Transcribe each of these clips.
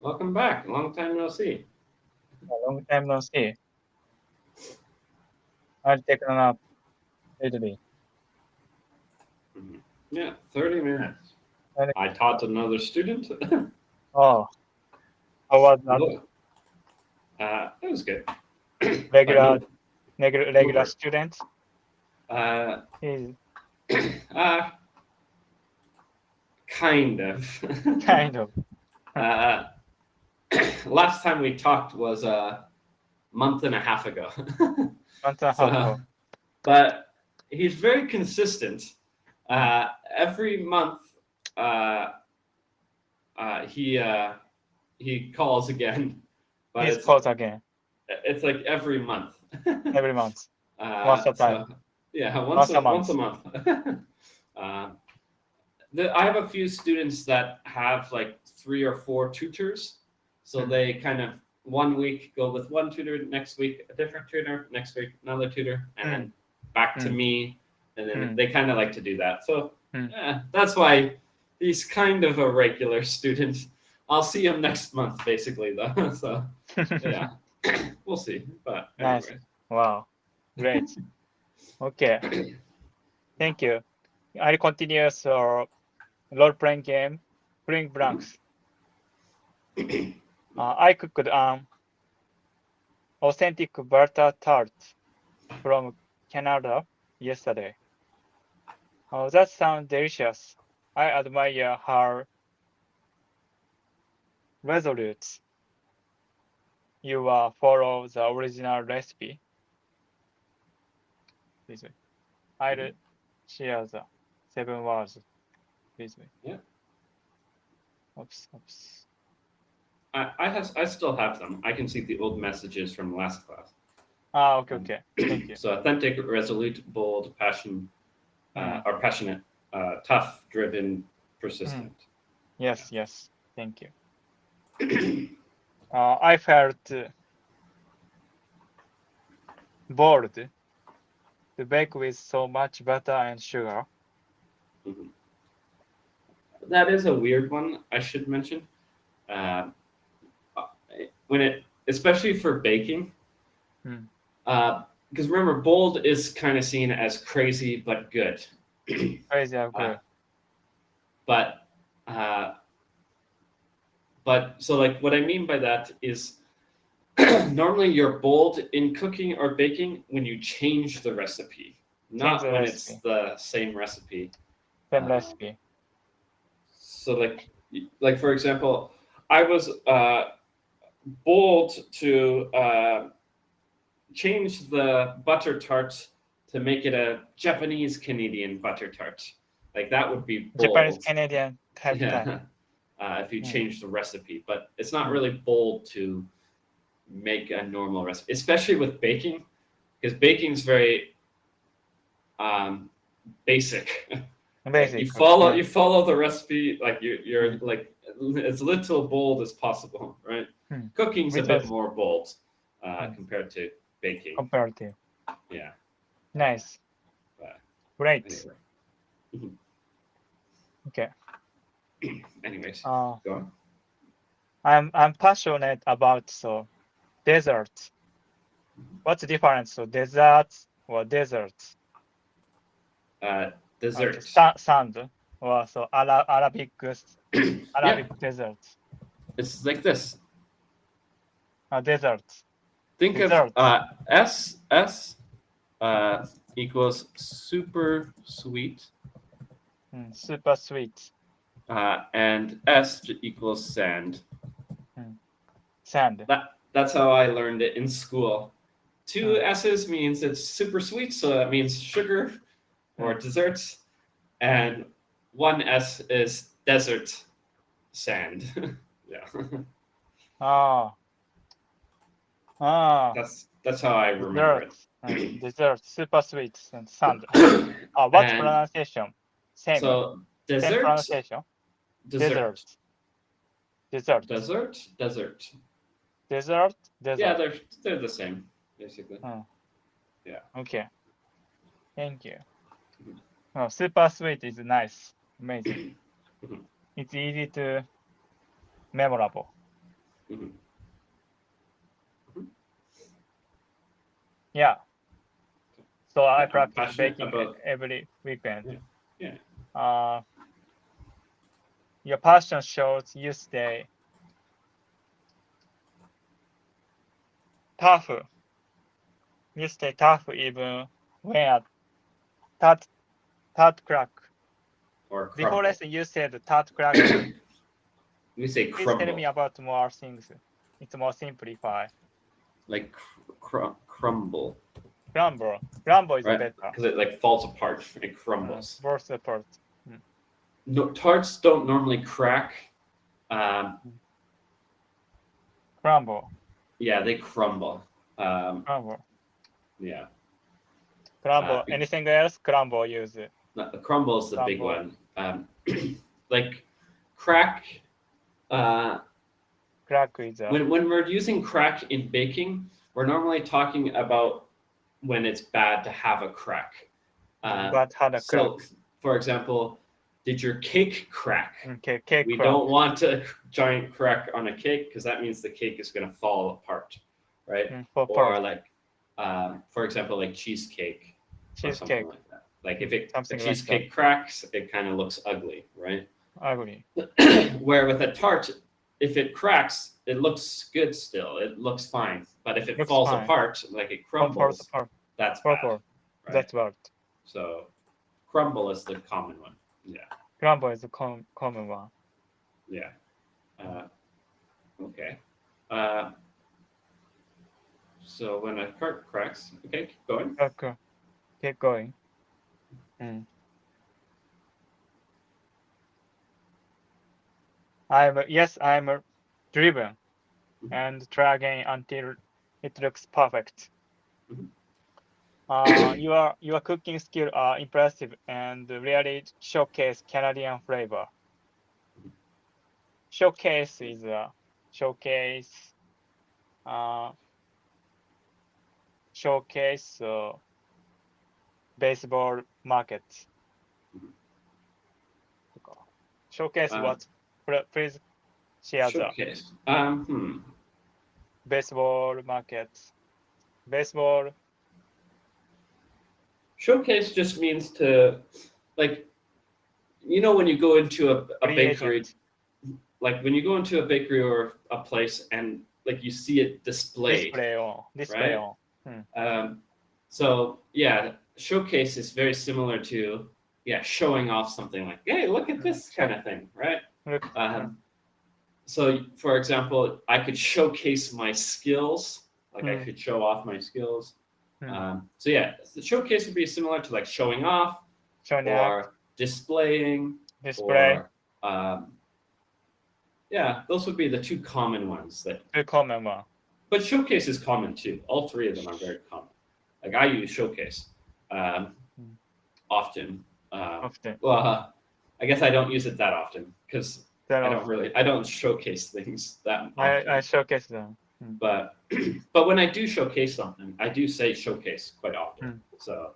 Welcome back. Long time no see. A long time no see. I'll take a nap lately. Yeah, 30 minutes. And, I taught another student. oh, how was that Look, it was good. But regular no, no regular work. student? Uh, Is uh, kind of. kind of uh, last time we talked was a month and a half ago. month and a half So, ago. but he's very consistent. Mm. Every month, uh, he calls again, but He's called again it's like every month. every month. Once a So time. yeah, Once a once month. a month. uh, I have a few students that have like 3 or 4 tutors, so Mm. they kind of one week go with one tutor, next week a different tutor, next week another tutor, and then Mm. back to Mm. me, and then Mm. they kind of like to do that. So Mm. that's why he's kind of a regular student. I'll see him next month, basically, though. So yeah, we'll see. But Nice. anyway, Wow. Great. Okay. Thank you. I'll continue role-playing game, Bring Blanks. I cooked authentic butter tart from Canada yesterday. Oh, that sounds delicious. I admire her resolute. You follow the original recipe. This way. I'll share the 7 words this way. yeah, Oops, oops. I still have them. I can see the old messages from last class. Okay, Um, okay. Thank you. so authentic, resolute, bold, Mm, are passionate, tough, driven, mm. persistent. Yes, yes. Thank you. I felt bored to bake with so much butter and sugar. Mhm. That is a weird one. I should mention uh, when it, especially for baking, Mm. because remember, bold is kind of seen as crazy but good. Crazy, uh, good. but uh, so like what I mean by that is normally you're bold in cooking or baking when you change the recipe, Change not the when it's recipe. the same recipe. Same Uh, recipe. so like for example, I was bold to change the butter tart to make it a Japanese Canadian butter tart. Like that would be Japanese bold. Canadian type Yeah. type. If you Mm. change the recipe, but it's not Mm. really bold to make a normal recipe, especially with baking, because baking is very um, basic. Like Basic. you follow the recipe, like you're Mm. like as little bold as possible, right? Mm. Cooking's a bit Because more bold mm. compared to baking. comparative. Yeah. Uh, Nice. but Great. anyway. Mhm. Okay. Anyways, Uh, go on. I'm passionate about desserts. What's the difference? So desserts or desserts? Uh, Okay, dessert. sound or Arabic Yeah, Arabic desserts. it's like this. Desserts. Think of Desserts. S equals super sweet, Super sweet. and S equals sand. Mm. Sand. That's how I learned it in school. Two Mm. S's means it's super sweet, so that means sugar or Mm. desserts, Mm. and one S is desert sand. Yeah, Ah. Ah. that's how I remember Desserts. Desserts. Super sweet and sand. it. What's And pronunciation? Same. so Same dessert, pronunciation. dessert, Desert. Desert. dessert, dessert. Desert. Yeah, Desert. they're the same basically. Mm. Yeah. Okay. Thank you. Oh, super sweet is nice. Amazing. It's easy to memorable. Mhm. Yeah. So I Yeah, I'm practice passionate baking about. every weekend. Yeah. Your passion shows you stay tough. You stay tough even when a tart crack. Or Before crumble. lesson, you said tart crack. We say Please tell me crumble, about more things. It's more simplify. like crumble, Crumble. Crumble is right? better. Because it like falls apart. It crumbles. Both apart. No, tarts don't normally crack. Crumble. Yeah, they crumble. Crumble. Yeah. Crumble. Anything else? Crumble use. The crumble is the big Crumble. one. Like crack. Crack is When we're using crack in baking, we're normally talking about when it's bad to have a crack. but had a So, crack. for example, did your cake crack? Okay, cake We crack. don't want a giant crack on a cake because that means the cake is going to fall apart, right? Or like, for example, like cheesecake or something like that. Like if a cheesecake cracks, it kind of looks ugly, right? Ugly. Where with a tart, if it cracks, it looks good still. It looks fine. But if it falls apart, like it crumbles, that's bad. Right? That's bad. So crumble is the common one. Yeah. Crumble is the common one. Yeah. Okay. So when a tart cracks, okay, keep going. Okay. Keep going. I'm driven and try again until it looks perfect. Your cooking skill are impressive and really showcase Canadian flavor. Showcase is a showcase baseball market. Showcase what? Please share the Showcase. baseball market. Baseball. Showcase just means to, like, when you go into a bakery, like when you go into a bakery or a place and like you see it displayed. Display on. So yeah, showcase is very similar to showing off something like, hey, look at this kind of thing, right? So for example, I could showcase my skills, like I could show off my skills. So yeah, the showcase would be similar to like showing off or displaying. Or those would be the two common ones. But showcase is common too. All three of them are very common. Like I use showcase often. Well, I guess I don't use it that often because I don't showcase things that often. I showcase them. But when I do showcase something, I do say showcase quite often. So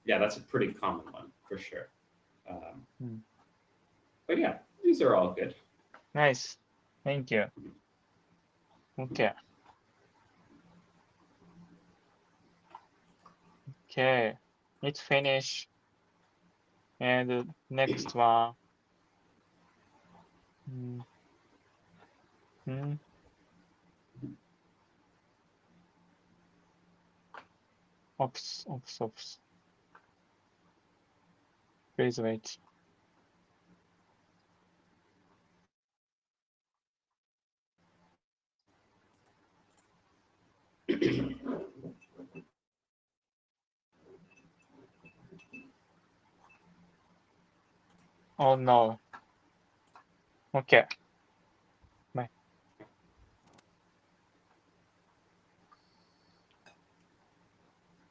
that's a pretty common one for sure. But yeah, these are all good. Nice. Thank you. Okay. Okay. It's finished. And the next one. Oops. Please wait. Oh no. Okay. Bye.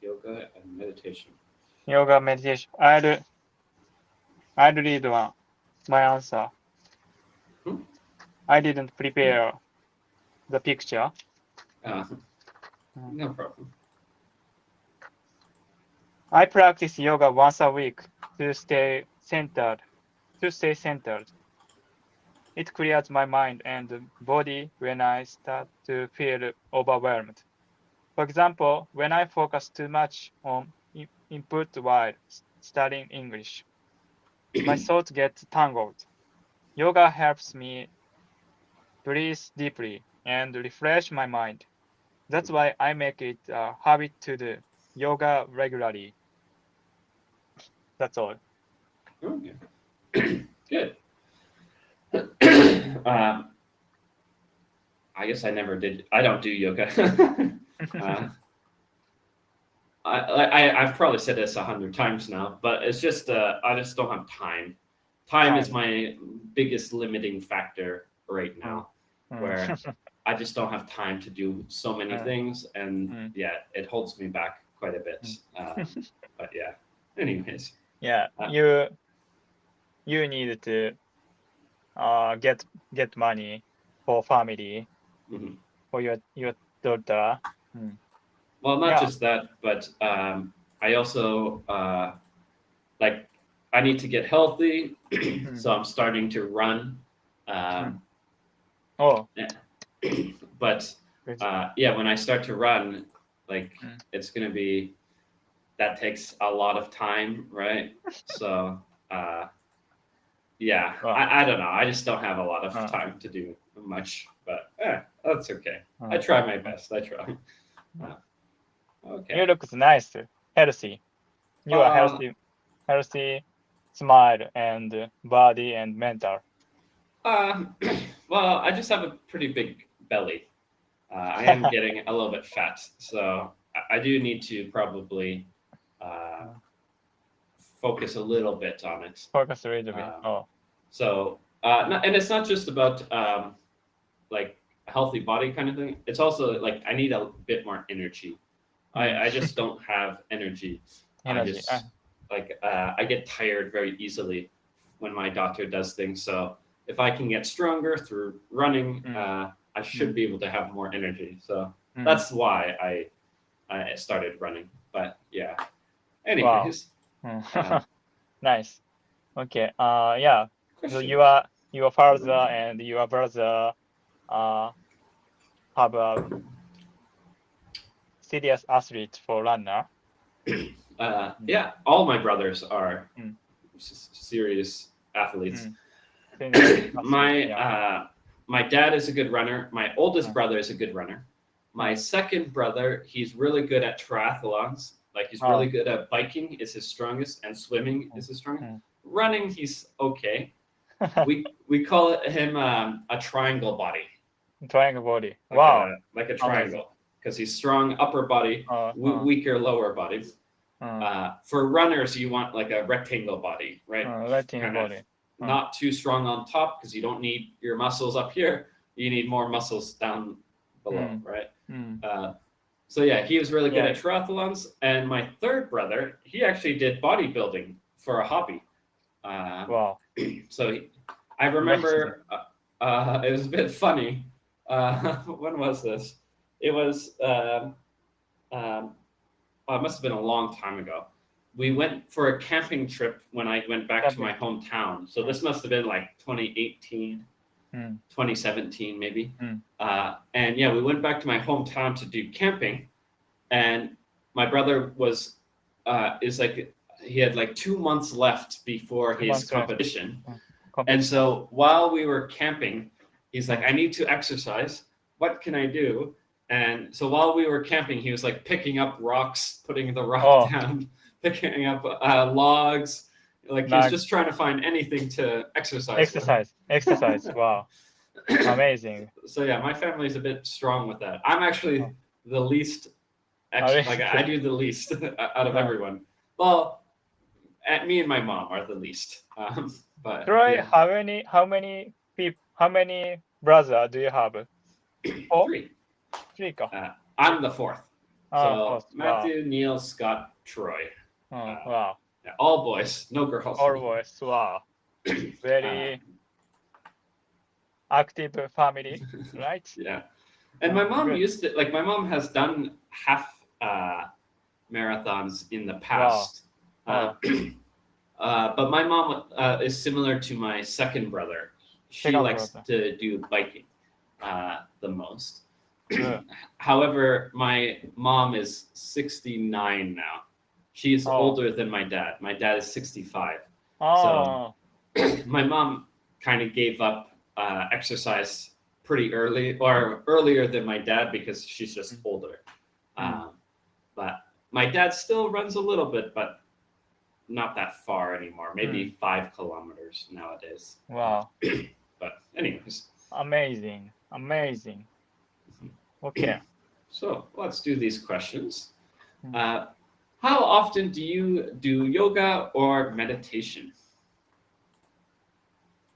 Yoga and meditation. Yoga meditation. I'll read one. My answer. I didn't prepare the picture. No problem. I practice yoga once a week to stay centered. it clears my mind and body when I start to feel overwhelmed. For example, when I focus too much on input while studying English, my thoughts get tangled. Yoga helps me breathe deeply and refresh my mind. That's why I make it a habit to do yoga regularly. That's all. Okay. Good. I guess I never did. I don't do yoga. I've probably said this 100 times now, but it's just I just don't have time. Time is my biggest limiting factor right now, where I just don't have time to do so many things, and yeah, it holds me back quite a bit. But yeah, anyways. Yeah, you need to get money for family, for your daughter. Well, not just that, but I also like I need to get healthy, so I'm starting to run. But yeah, when I start to run, like it's gonna be that takes a lot of time, right? So yeah, I don't know. I just don't have a lot of time to do much, but that's okay. I try my best. I try. Okay. You look nice, healthy. You are healthy, smile and body and mental. Well, I just have a pretty big belly. I am getting a little bit fat, so I do need to probably focus a little bit on it. Focus a little bit. So, and it's not just about like a healthy body kind of thing. It's also like I need a bit more energy. I just don't have energy. I just like I get tired very easily when my doctor does things. So if I can get stronger through running, I should be able to have more energy. So that's why I started running. But yeah. Anyways. Wow. Nice. Okay. Yeah. So your father and your brother have a serious athlete for runner. Yeah, all my brothers are serious athletes. My dad is a good runner. My oldest brother is a good runner. My second brother, he's really good at triathlons. Like he's really good at biking is his strongest, and swimming is his strongest. Running, he's okay. We call him a triangle body. Triangle body. Like like a triangle, because he's strong upper body, weaker lower body. For runners, you want like a rectangle body, right? Rectangle body. Not too strong on top because you don't need your muscles up here. You need more muscles down below, right? So yeah, he was really good at triathlons. And my third brother, he actually did bodybuilding for a hobby. So I remember it was a bit funny. When was this? It was it must have been a long time ago. We went for a camping trip when I went back to my hometown. So this must have been like 2018, 2017 maybe. And yeah, we went back to my hometown to do camping. And my brother is like, he had like 2 months left before his competition. And so while we were camping, he's like, I need to exercise. What can I do? And so while we were camping, he was like picking up rocks, putting the rock down, picking up logs. Like he's just trying to find anything to exercise. Exercise. Wow. Amazing. So yeah, my family's a bit strong with that. I'm actually the least, like I do the least out of everyone. Well, me and my mom are the least. But Troy, yeah. how many brothers do you have? 3. 3. I'm the 4th. So Matthew, wow. Neil, Scott, Troy. Wow. Yeah, all boys, no girls. All boys. Wow. Very active family, right? Yeah. And my mom used to, like, my mom has done half marathons in the past. Wow. But my mom is similar to my second brother. she likes to do biking the most. However, my mom is 69 now. She's older than my dad. My dad is 65. So my mom kind of gave up exercise pretty early, or earlier than my dad, because she's just older. But my dad still runs a little bit, but not that far anymore. Maybe 5 kilometers nowadays. Wow. But anyways. Amazing. Okay. So let's do these questions. How often do you do yoga or meditation?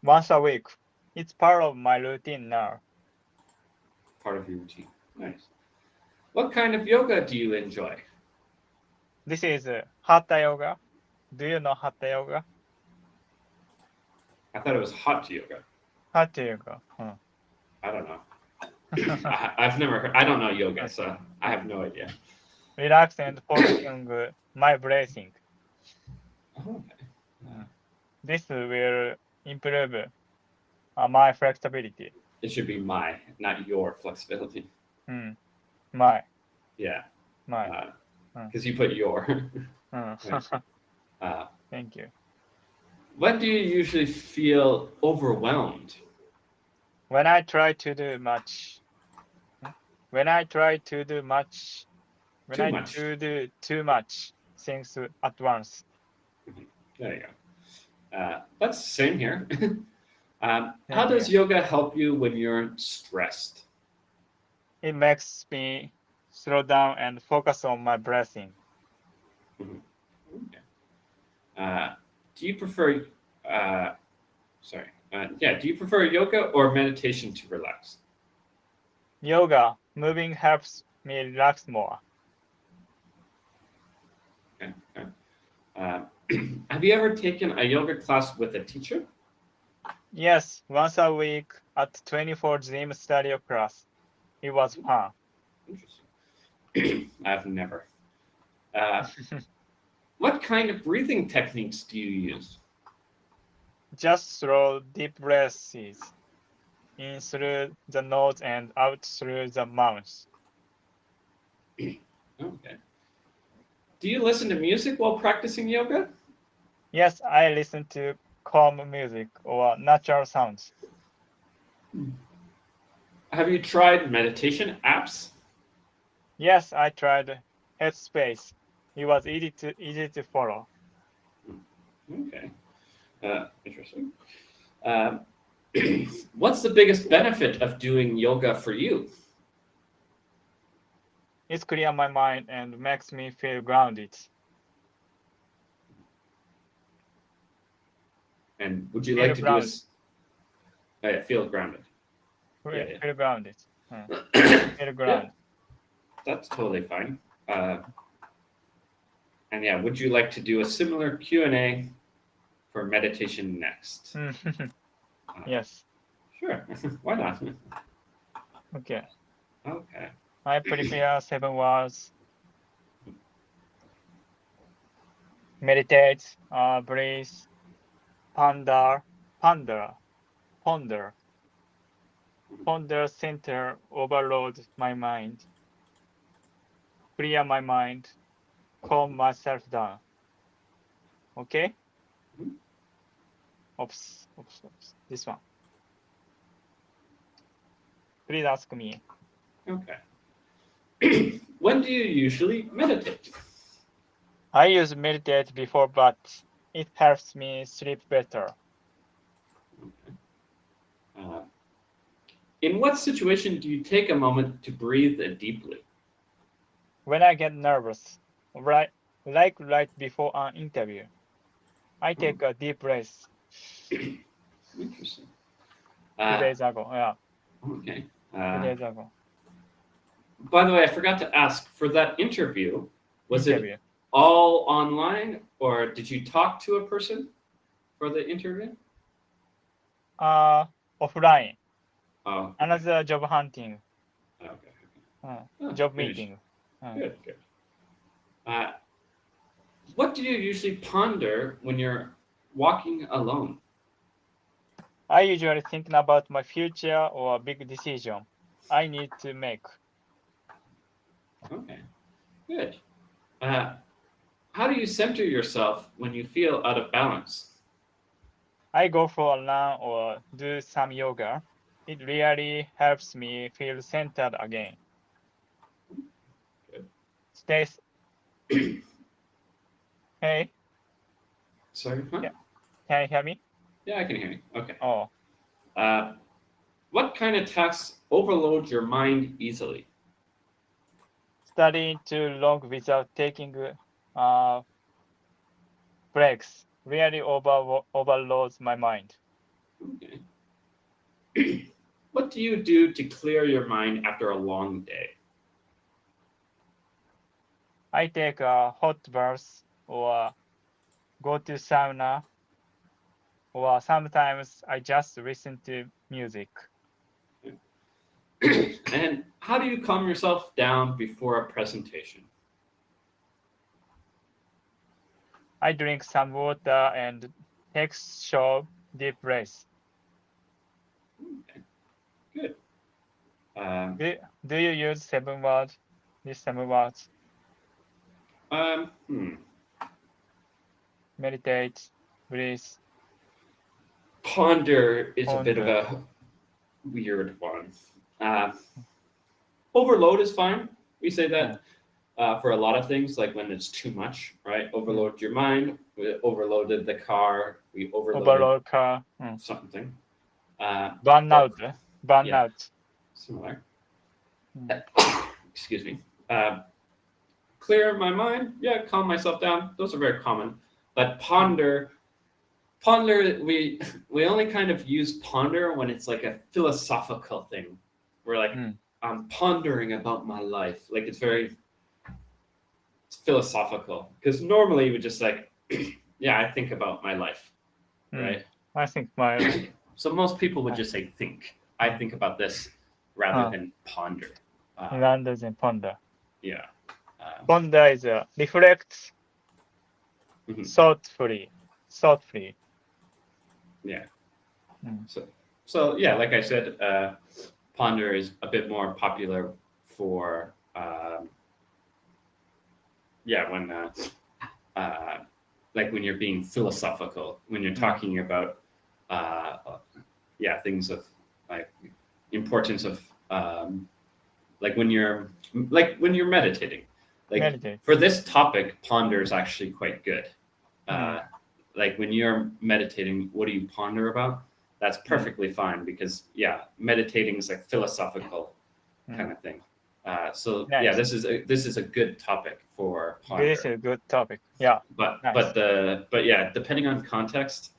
Once a week. It's part of my routine now. Part of your routine. Nice. What kind of yoga do you enjoy? This is Hatha yoga. Do you know Hatha yoga? I thought it was hot yoga. Hatha yoga. I don't know. I've never heard. I don't know yoga, so I have no idea. Relax and focus on my breathing. This will improve my flexibility. It should be my, not your flexibility. My. Yeah. My. Because you put your. Thank you. When do you usually feel overwhelmed? When I try to do much. When I try to do much. When I do too much things at once. There you go. That's the same here. How does yoga help you when you're stressed? It makes me slow down and focus on my breathing. Do you prefer? Do you prefer yoga or meditation to relax? Yoga, moving helps me relax more. Okay. Have you ever taken a yoga class with a teacher? Yes, once a week at 24 gym studio class. It was fun. Interesting. I've never. What kind of breathing techniques do you use? Just slow, deep breaths in through the nose and out through the mouth. Okay. Do you listen to music while practicing yoga? Yes, I listen to calm music or natural sounds. Have you tried meditation apps? Yes, I tried Headspace. It was easy to follow. Okay. Interesting. What's the biggest benefit of doing yoga for you? It clears my mind and makes me feel grounded. And would you like to do feel grounded? Feel grounded. Feel grounded. That's totally fine. And yeah, would you like to do a similar Q&A for meditation next? Yes. Sure. Why not? Okay. Okay. I prepare 7 words. Meditate, breathe, ponder, center, overload my mind, clear my mind, calm myself down. Okay? Oops. This one. Please ask me. Okay. When do you usually meditate? I use meditate before, but it helps me sleep better. Okay. In what situation do you take a moment to breathe deeply? When I get nervous, right before an interview, I take a deep breath. Interesting. 2 days ago, yeah. Okay. 2 days ago. By the way, I forgot to ask, for that interview, was it all online, or did you talk to a person for the interview? Offline. Oh. Okay. Another job hunting. Okay. Job meeting. Good. What do you usually ponder when you're walking alone? I usually thinking about my future or a big decision I need to make. Okay, good. How do you center yourself when you feel out of balance? I go for a run or do some yoga. It really helps me feel centered again. Good. Stay. Hey. Sorry, huh? Yeah. Can you hear me? Yeah, I can hear you. Okay. Oh, What kind of tasks overload your mind easily? studying too long without taking uh, breaks really overloads my mind. Okay. What do you do to clear your mind after a long day? I take a hot bath or go to sauna, or sometimes I just listen to music. And how do you calm yourself down before a presentation? I drink some water and take short deep breaths. Okay, good. Um, Do you use 7 words? These 7 words. hmm. Meditate, breathe, Ponder is a bit of ponder. a weird one. Uh, Overload is fine. We say that for a lot of things, like when it's too much, right? Overload your mind. We overloaded the car. We overloaded Overload car. something. Or Burnout. yeah, Burnout. similar. Mm. Excuse me. Clear my mind. Yeah, calm myself down. Those are very common. But ponder, we only kind of use ponder when it's like a philosophical thing. We're like, I'm pondering about my life. Like it's very philosophical. Because normally we just like, yeah, I think about my life, right? I think my So most people would just say think. I think about this rather than ponder. rather than ponder. Yeah. Ponder is reflect thoughtfully. Yeah. So yeah, like I said, ponder is a bit more popular for when like when you're being philosophical, when you're talking about things of like importance of like when you're meditating. Like Meditate. for this topic, ponder is actually quite good. Like when you're meditating, what do you ponder about? That's perfectly fine because meditating is like philosophical kind of thing. So nice. this is a good topic for ponder. This is a good topic. Yeah. But nice. Depending on context,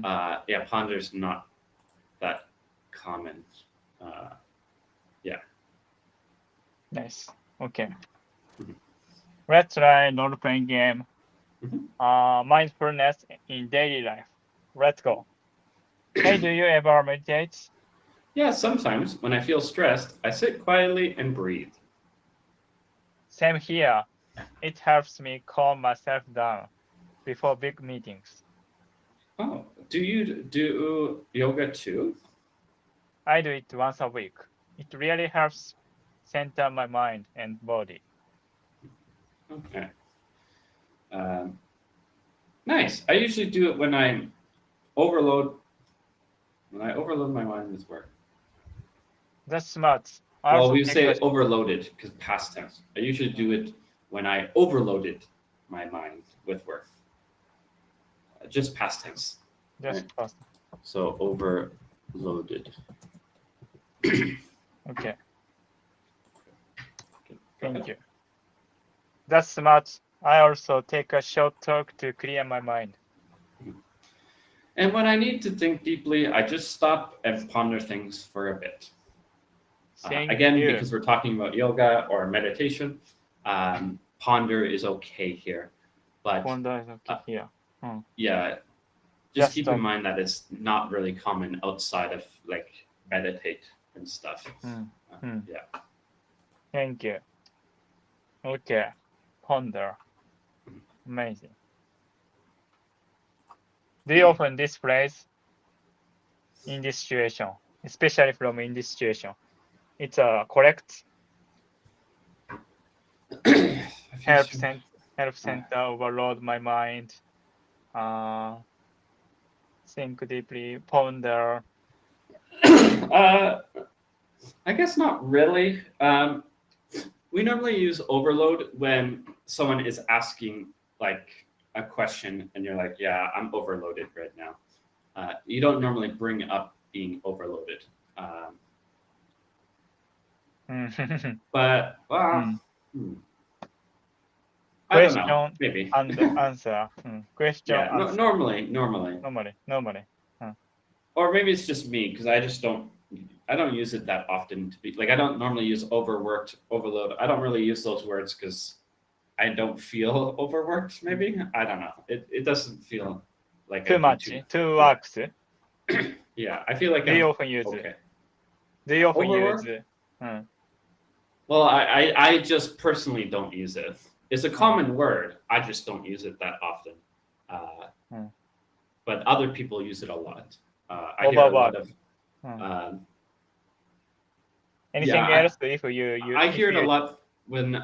ponder is not that common. Nice. Okay. Let's try role-playing game. Mindfulness in daily life. Let's go. Hey, do you ever meditate? Yeah, sometimes when I feel stressed, I sit quietly and breathe. Same here. It helps me calm myself down before big meetings. Oh, do you do yoga too? I do it once a week. It really helps center my mind and body. Okay. Nice. I usually do it when I overload my mind with work. That's smart. Well, we say overloaded because past tense. I usually do it when I overloaded my mind with work. Just past tense. Just right? past. So overloaded. Okay. Thank you. That's smart. I also take a short talk to clear my mind. And when I need to think deeply, I just stop and ponder things for a bit. Again, because we're talking about yoga or meditation, ponder is okay here. But ponder is okay here. Yeah, just keep in mind that it's not really common outside of like meditate and stuff. Yeah. Thank you. Okay. Ponder. Amazing. Do you often this phrase? in this situation, especially from in this situation. It's a correct help center overload my mind. Think deeply, ponder. I guess not really. We normally use overload when someone is asking like a question and you're like, yeah, I'm overloaded right now. You don't normally bring up being overloaded. But I don't know. Maybe. And answer. Question. Yeah. Answer. Normally. Or maybe it's just me because I don't use it that often to be like I don't normally use overworked, overload. I don't really use those words because I don't feel overworked. Maybe I don't know. It doesn't feel like too much. Too works. Yeah, I feel like do you often use okay. it? Do you often use it? Well, I just personally don't use it. It's a common word. I just don't use it that often. But other people use it a lot. I hear a lot of. Anything else? If you I hear it a lot when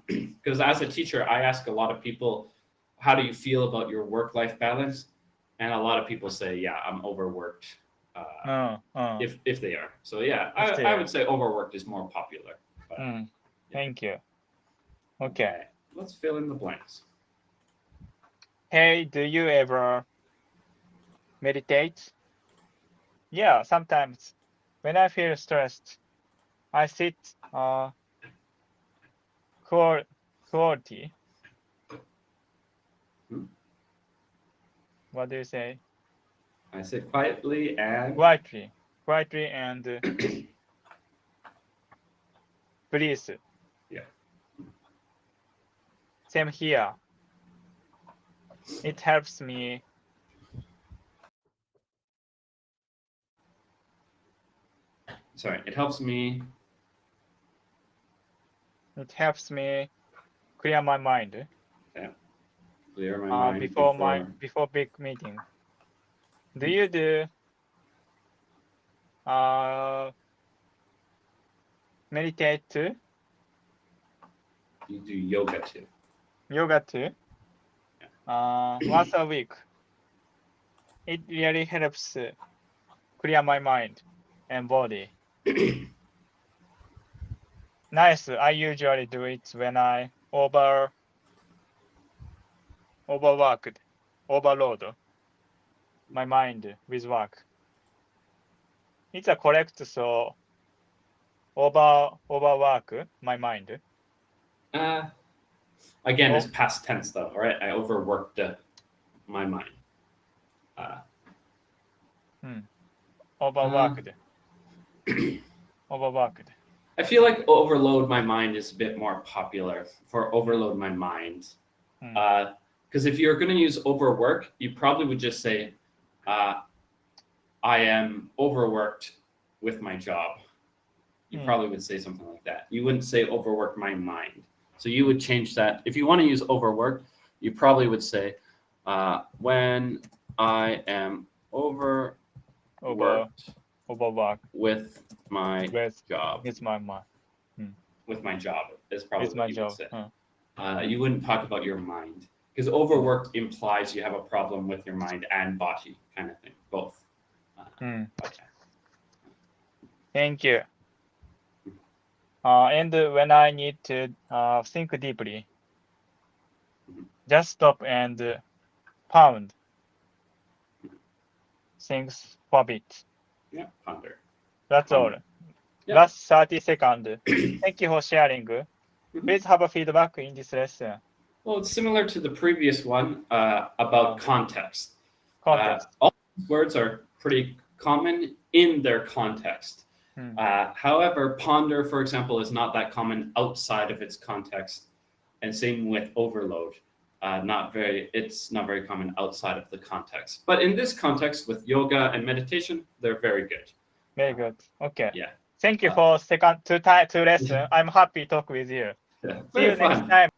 because as a teacher, I ask a lot of people, how do you feel about your work-life balance? And a lot of people say, yeah, I'm overworked. If they are. So yeah, I would say overworked is more popular. But, yeah. Thank you. Okay. Let's fill in the blanks. Hey, do you ever meditate? Yeah, sometimes. When I feel stressed, I sit quality. What do you say? I sit quietly and breathe. Yeah. Same here. It helps me. Sorry, it helps me. It helps me clear my mind. Yeah. Clear my mind before big meeting. Do you do meditate too? You do yoga too. Yoga too? Yeah. Once a week. It really helps clear my mind and body. Nice. I usually do it when I overload my mind with work. It's a correct, so overwork my mind. Again, it's past tense though, all right? I overworked my mind. Overworked. Overworked. I feel like overload my mind is a bit more popular for overload my mind. Because if you're going to use overwork, you probably would just say, I am overworked with my job. You probably would say something like that. You wouldn't say overwork my mind. So you would change that. If you want to use overwork, you probably would say, when I am overworked with my job. It's my mind. With my job is probably what you would say. You wouldn't talk about your mind. Because overworked implies you have a problem with your mind and body, kind of thing, both. Okay. Thank you. And when I need to think deeply, just stop and pound things for a bit. Yeah, ponder. That's all. Yeah. Last 30 seconds. Thank you for sharing. Please have a feedback in this lesson. Well, it's similar to the previous one about context. Context. All these words are pretty common in their context. However, ponder, for example, is not that common outside of its context, and same with overload. It's not very common outside of the context. But in this context, with yoga and meditation, they're very good. Very good. Okay. Yeah. Thank you for two lesson. I'm happy to talk with you. Yeah, See you next time.